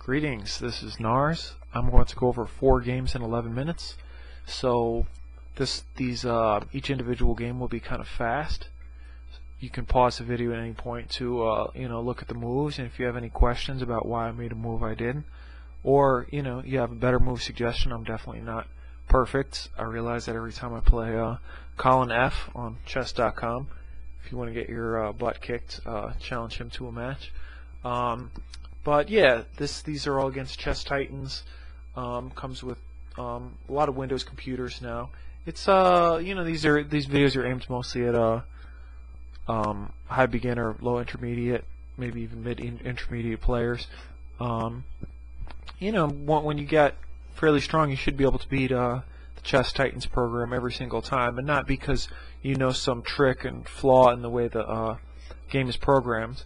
Greetings, this is Narz. I'm going to go over 4 games in 11 minutes. So each individual game will be kind of fast. You can pause the video at any point to look at the moves, and if you have any questions about why I made a move I did, or you have a better move suggestion. I'm definitely not perfect. I realize that every time I play Colin F on chess.com. If you want to get your butt kicked, challenge him to a match. But yeah, these are all against ChessTitans. Comes with a lot of Windows computers now. It's these videos are aimed mostly at high beginner, low intermediate, maybe even mid intermediate players. When you get fairly strong, you should be able to beat the ChessTitans program every single time, and not because you know some trick and flaw in the way the game is programmed,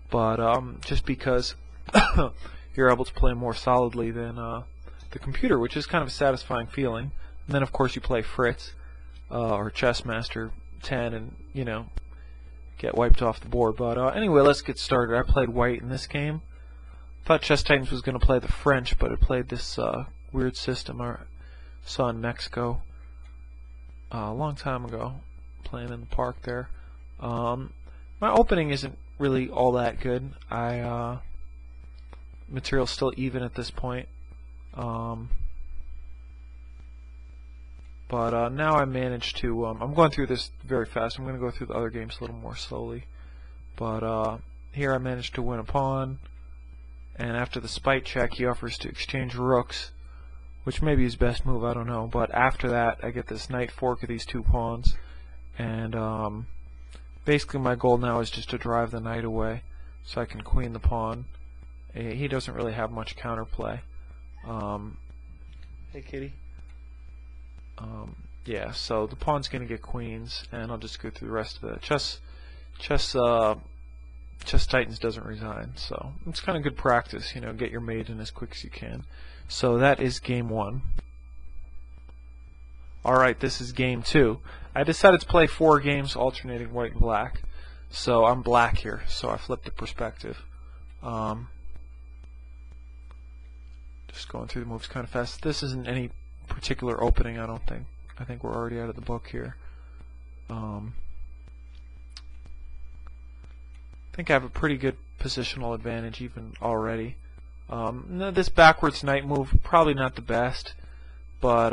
but just because you're able to play more solidly than the computer, which is kind of a satisfying feeling. And then of course you play Fritz or Chessmaster 10 and get wiped off the board. But anyway, let's get started. I played white in this game. Thought ChessTitans was going to play the French, but it played this weird system I saw in Mexico a long time ago, playing in the park there. My opening isn't really all that good. Material's still even at this point. But now I managed to, I'm going through this very fast. I'm going to go through the other games a little more slowly. But here I managed to win a pawn, and after the spite check he offers to exchange rooks, which may be his best move, I don't know. But after that I get this knight fork of these 2 pawns, and basically my goal now is just to drive the knight away so I can queen the pawn. He doesn't really have much counterplay. Hey kitty. Yeah, so the pawn's gonna get queens, and I'll just go through the rest of it. ChessTitans doesn't resign, so it's kind of good practice. Get your mate in as quick as you can. So that is game 1. Alright, this is game 2. I decided to play 4 games alternating white and black. So I'm black here, so I flipped the perspective. Just going through the moves kind of fast. This isn't any particular opening, I don't think. I think we're already out of the book here. I think I have a pretty good positional advantage even already. This backwards knight move, probably not the best, but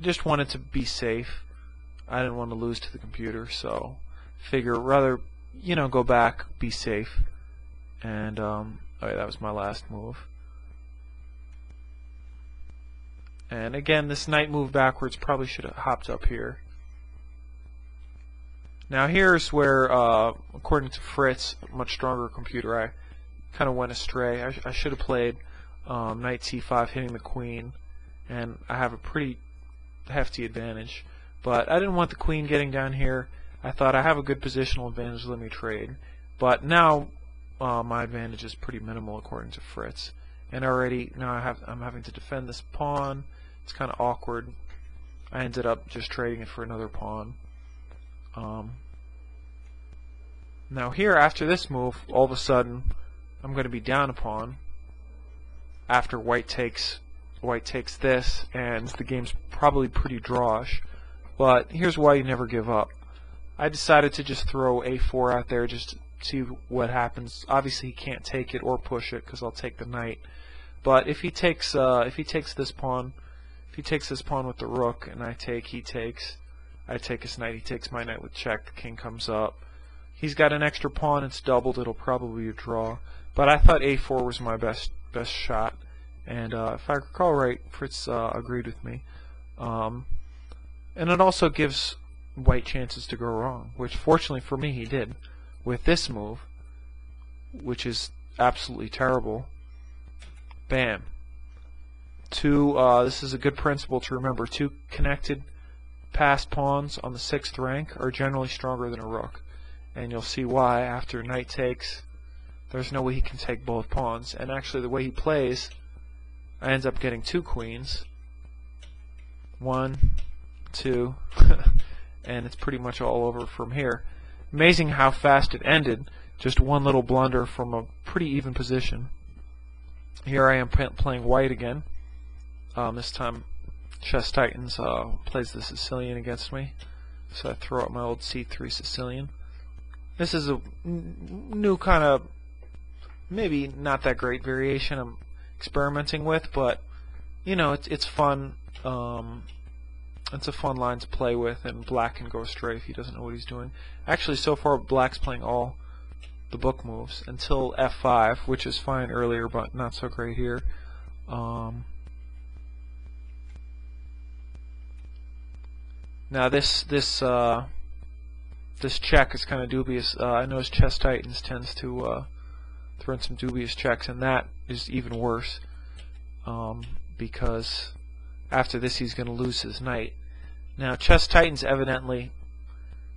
just wanted to be safe. I didn't want to lose to the computer, so figure rather go back, be safe. And okay, that was my last move. And again, this knight move backwards probably should have hopped up here. Now here's where, according to Fritz, a much stronger computer, I kind of went astray. I should have played knight c5 hitting the queen, and I have a pretty hefty advantage. But I didn't want the queen getting down here. I thought I have a good positional advantage, let me trade. But now my advantage is pretty minimal according to Fritz. And already now I'm having to defend this pawn. It's kind of awkward. I ended up just trading it for another pawn. Now here, after this move, all of a sudden I'm going to be down a pawn after white takes this, and the game's probably pretty drawish. But here's why you never give up. I decided to just throw a4 out there just to see what happens. Obviously he can't take it or push it because I'll take the knight. But if he takes this pawn, if he takes this pawn with the rook, and I take, he takes, I take his knight, he takes my knight with check, the king comes up. He's got an extra pawn, it's doubled, it'll probably be a draw. But I thought a4 was my best shot, and if I recall right, Fritz agreed with me. And it also gives white chances to go wrong, which fortunately for me he did. With this move, which is absolutely terrible, bam. This is a good principle to remember. 2 connected passed pawns on the 6th rank are generally stronger than a rook. And you'll see why after knight takes. There's no way he can take both pawns. And actually the way he plays, I end up getting 2 queens. 1, 2, and it's pretty much all over from here. Amazing how fast it ended. Just one little blunder from a pretty even position. Here I am playing white again. This time ChessTitans plays the Sicilian against me, so I throw out my old C3 Sicilian. This is a new kind of, maybe not that great variation I'm experimenting with, but you know, it's fun. It's a fun line to play with, and black can go astray if he doesn't know what he's doing. Actually, so far black's playing all the book moves until F5, which is fine earlier, but not so great here. Now this check is kind of dubious. I notice ChessTitans tends to throw in some dubious checks, and that is even worse because after this he's going to lose his knight. Now ChessTitans evidently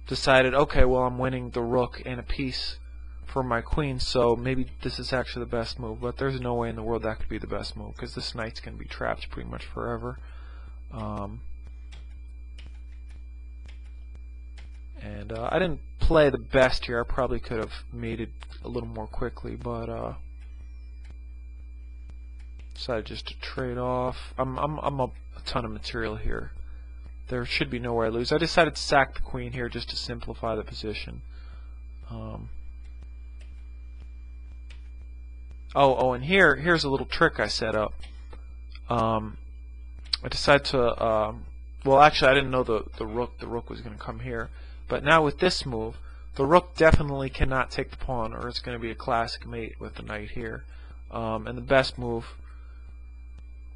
decided, okay, well, I'm winning the rook and a piece for my queen, so maybe this is actually the best move, but there's no way in the world that could be the best move because this knight's going to be trapped pretty much forever. And I didn't play the best here. I probably could have made it a little more quickly, but decided just to trade off. I'm up a ton of material here. There should be no way I lose. I decided to sack the queen here just to simplify the position. And here's a little trick I set up. I decided to well, actually I didn't know the rook was going to come here. But now with this move, the rook definitely cannot take the pawn, or it's going to be a classic mate with the knight here. And the best move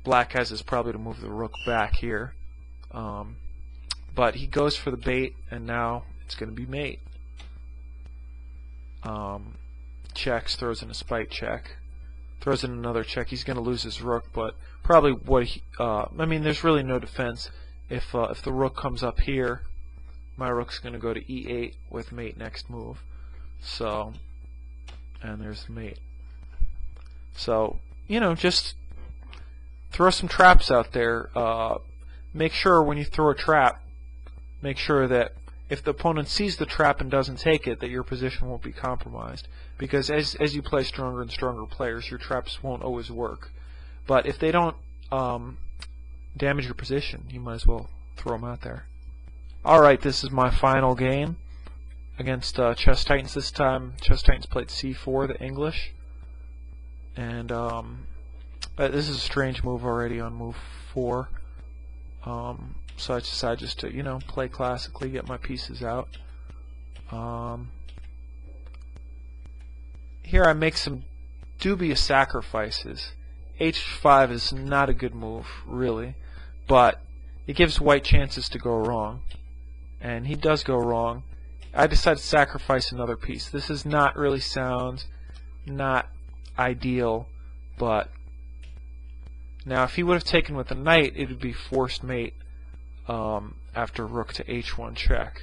black has is probably to move the rook back here. But he goes for the bait, and now it's going to be mate. Checks, throws in a spite check, throws in another check. He's going to lose his rook, but probably what he, I mean, there's really no defense. If the rook comes up here, my rook's going to go to E8 with mate next move. So, and there's the mate. So, you know, just throw some traps out there. Make sure when you throw a trap, make sure that if the opponent sees the trap and doesn't take it, that your position won't be compromised. Because as you play stronger and stronger players, your traps won't always work. But if they don't damage your position, you might as well throw them out there. Alright, this is my final game against ChessTitans. This time ChessTitans played C4, the English. And this is a strange move already on move 4. So I decided just to, you know, play classically, get my pieces out. Here I make some dubious sacrifices. H5 is not a good move, really, but it gives white chances to go wrong. And he does go wrong. I decided to sacrifice another piece. This is not really sound, not ideal, but now if he would have taken with the knight, it would be forced mate after rook to H1 check.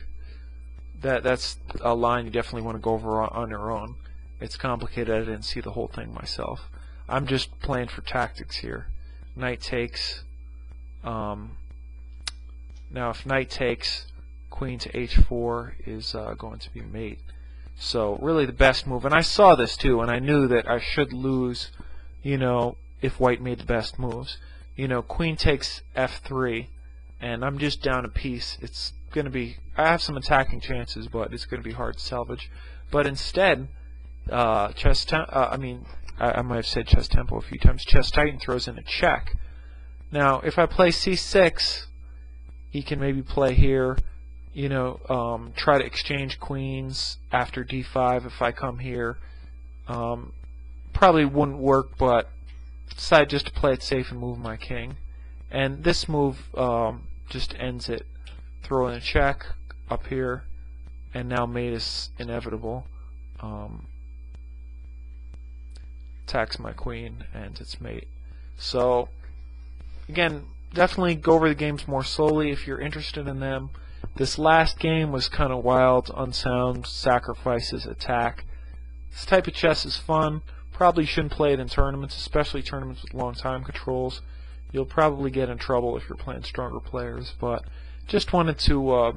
That's a line you definitely want to go over on your own. It's complicated. I didn't see the whole thing myself. I'm just playing for tactics here. Knight takes. Now if knight takes, queen to H4 is going to be mate. So really the best move, and I saw this too, and I knew that I should lose, you know, if white made the best moves. You know, queen takes F3, and I'm just down a piece. It's going to be, I have some attacking chances, but it's going to be hard to salvage. But instead, I might have said chess tempo a few times. ChessTitan throws in a check. Now, if I play C6, he can maybe play here, you know, try to exchange queens after D5 if I come here. Probably wouldn't work, but decide just to play it safe and move my king. And this move just ends it. Throw in a check up here, and now mate is inevitable. Attacks my queen, and it's mate. So, again, definitely go over the games more slowly if you're interested in them. This last game was kind of wild, unsound, sacrifices, attack. This type of chess is fun. Probably shouldn't play it in tournaments, especially tournaments with long time controls. You'll probably get in trouble if you're playing stronger players, but just wanted to,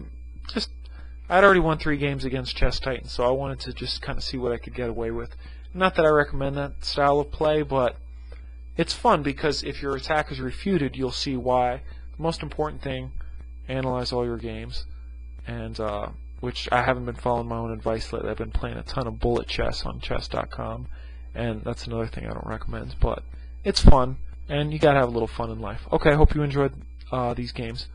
I'd already won 3 games against ChessTitans, so I wanted to just kind of see what I could get away with. Not that I recommend that style of play, but it's fun because if your attack is refuted, you'll see why. The most important thing, analyze all your games, and which I haven't been following my own advice lately. I've been playing a ton of bullet chess on chess.com, and that's another thing I don't recommend, but it's fun, and you gotta have a little fun in life. Okay, I hope you enjoyed these games.